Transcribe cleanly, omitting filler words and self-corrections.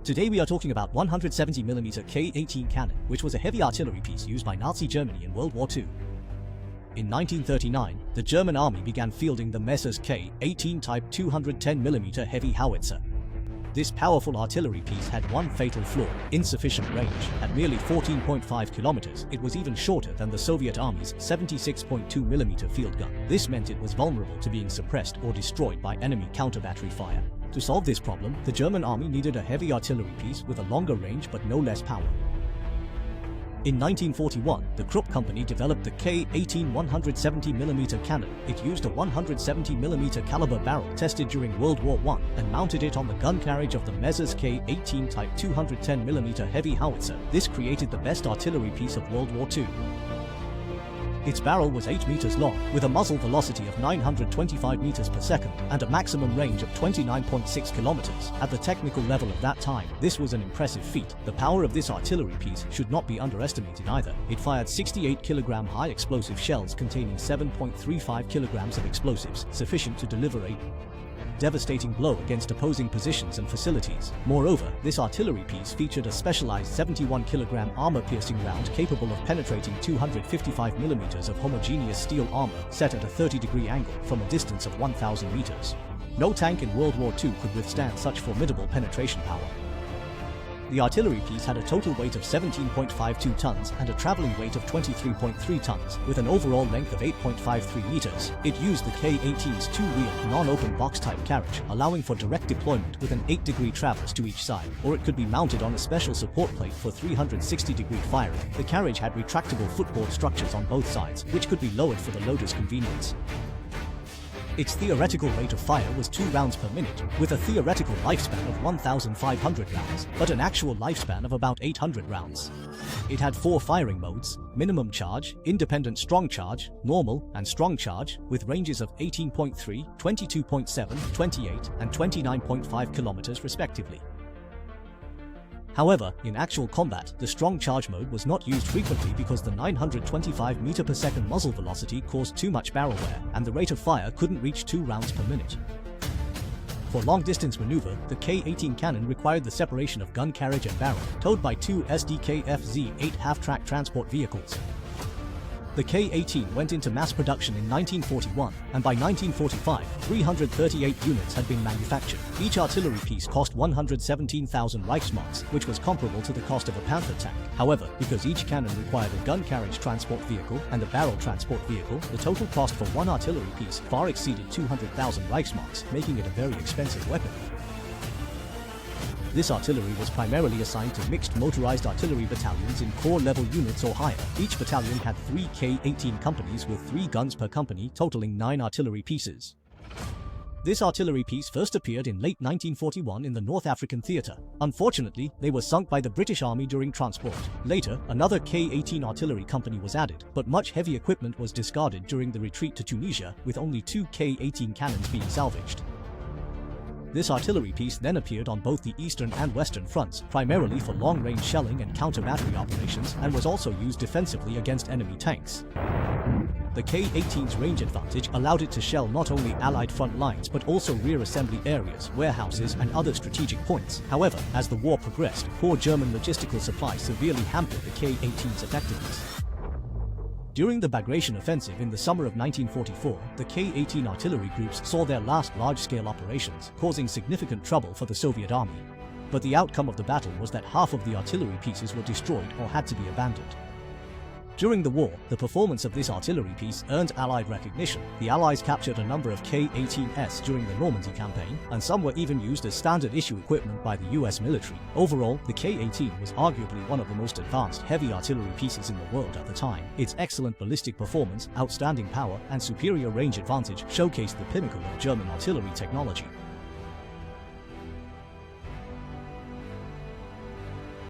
Today we are talking about 170mm K18 cannon, which was a heavy artillery piece used by Nazi Germany in World War II. In 1939, the German army began fielding the Messrs K18 type 210mm heavy howitzer. This powerful artillery piece had one fatal flaw: insufficient range. At merely 14.5 kilometers, it was even shorter than the Soviet Army's 76.2mm field gun. This meant it was vulnerable to being suppressed or destroyed by enemy counter-battery fire. To solve this problem, the German army needed a heavy artillery piece with a longer range but no less power. In 1941, the Krupp company developed the K18 170mm cannon. It used a 170mm caliber barrel tested during World War I and mounted it on the gun carriage of the Messrs K18 type 210mm heavy howitzer. This created the best artillery piece of World War II. Its barrel was 8 meters long, with a muzzle velocity of 925 meters per second and a maximum range of 29.6 kilometers. At the technical level of that time, this was an impressive feat. The power of this artillery piece should not be underestimated either. It fired 68-kilogram high explosive shells containing 7.35 kilograms of explosives, sufficient to deliver a devastating blow against opposing positions and facilities. Moreover, this artillery piece featured a specialized 71-kilogram armor-piercing round capable of penetrating 255mm of homogeneous steel armor set at a 30-degree angle from a distance of 1,000 meters. No tank in World War II could withstand such formidable penetration power. The artillery piece had a total weight of 17.52 tons and a traveling weight of 23.3 tons, with an overall length of 8.53 meters. It used the K18's two-wheel, non-open box-type carriage, allowing for direct deployment with an 8-degree traverse to each side, or it could be mounted on a special support plate for 360-degree firing. The carriage had retractable footboard structures on both sides, which could be lowered for the loader's convenience. Its theoretical rate of fire was 2 rounds per minute, with a theoretical lifespan of 1,500 rounds, but an actual lifespan of about 800 rounds. It had 4 firing modes: minimum charge, independent strong charge, normal, and strong charge, with ranges of 18.3, 22.7, 28, and 29.5 kilometers respectively. However, in actual combat, the strong charge mode was not used frequently because the 925 meter per second muzzle velocity caused too much barrel wear, and the rate of fire couldn't reach 2 rounds per minute. For long-distance maneuver, the K18 cannon required the separation of gun carriage and barrel, towed by 2 SDKFZ-8 half-track transport vehicles. The K18 went into mass production in 1941, and by 1945, 338 units had been manufactured. Each artillery piece cost 117,000 Reichsmarks, which was comparable to the cost of a Panther tank. However, because each cannon required a gun carriage transport vehicle and a barrel transport vehicle, the total cost for one artillery piece far exceeded 200,000 Reichsmarks, making it a very expensive weapon. This artillery was primarily assigned to mixed motorized artillery battalions in corps-level units or higher. Each battalion had 3 K18 companies with 3 guns per company, totaling 9 artillery pieces. This artillery piece first appeared in late 1941 in the North African theatre. Unfortunately, they were sunk by the British Army during transport. Later, another K18 artillery company was added, but much heavy equipment was discarded during the retreat to Tunisia, with only 2 K18 cannons being salvaged. This artillery piece then appeared on both the eastern and western fronts, primarily for long-range shelling and counter-battery operations, and was also used defensively against enemy tanks. The K18's range advantage allowed it to shell not only Allied front lines but also rear assembly areas, warehouses, and other strategic points. However, as the war progressed, poor German logistical supply severely hampered the K18's effectiveness. During the Bagration Offensive in the summer of 1944, the K18 artillery groups saw their last large-scale operations, causing significant trouble for the Soviet army. But the outcome of the battle was that half of the artillery pieces were destroyed or had to be abandoned. During the war, the performance of this artillery piece earned Allied recognition. The Allies captured a number of K18s during the Normandy campaign, and some were even used as standard-issue equipment by the US military. Overall, the K18 was arguably one of the most advanced heavy artillery pieces in the world at the time. Its excellent ballistic performance, outstanding power, and superior range advantage showcased the pinnacle of German artillery technology.